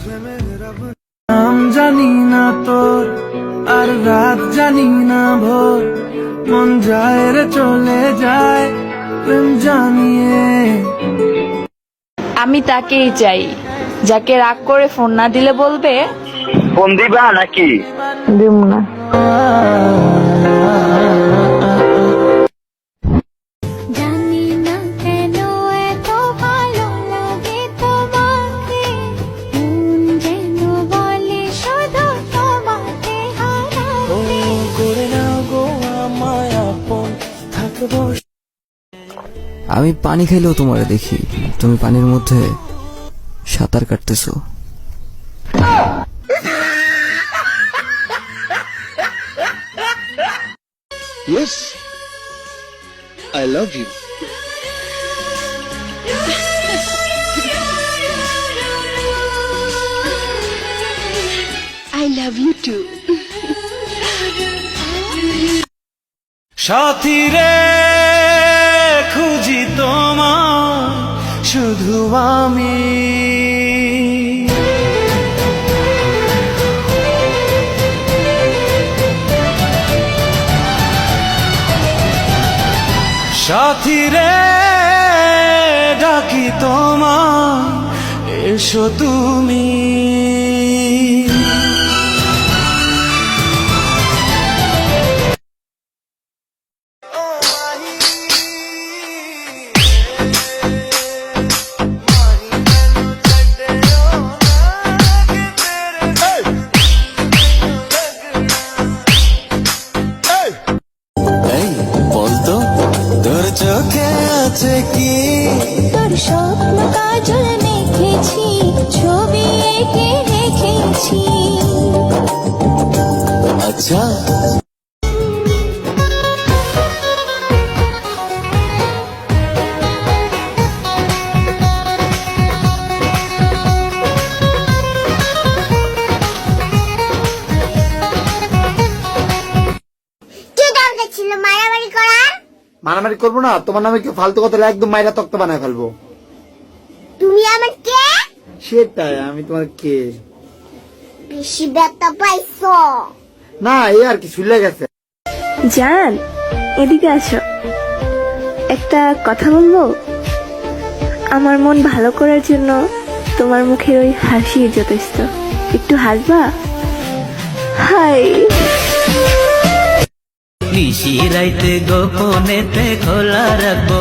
নাম জানি না তোর, আর রাত জানি না ভোর, মন যায় রে চলে যায় প্রেম জানিয়ে। আমি তাকেই চাই যাকে রাগ করে ফোন না দিলে বলবে ফোন দিবা নাকি? দিব না। আমি পানি খাইলেও তোমারে দেখি, তুমি পানির মধ্যে সাঁতার কাটতেছো। Yes, I love you. I love you too. সাথী রে খুঁজি তোমার শুধু আমি, সাথী রে ডাকি তোমার এসো তুমি। এই বলতো তোর চোখে আছে কি? তোর স্বপ্ন কাজল মেখেছি, ছবি এঁকে রেখেছি। আচ্ছা কি দরকার ছিল মারামারি করার? মারামারি করবো না, তোমার নামে কেউ ফালতু কথা বলে একদম মাইরা তক্তা বানায় ফেলবো। তুমি আমার কে? সেটাই, আমি তোমার কে? বেশি ব্যথা পাইছো? না, এই আর কি শুলে গেছে। জান এদিকে আসো, একটা কথা বলবো। আমার মন ভালো করার জন্য তোমার মুখের ওই হাসি যথেষ্ট, একটু হাসবা? হাই নিশি রাইতে গোপনেতে খোলা রাখবো।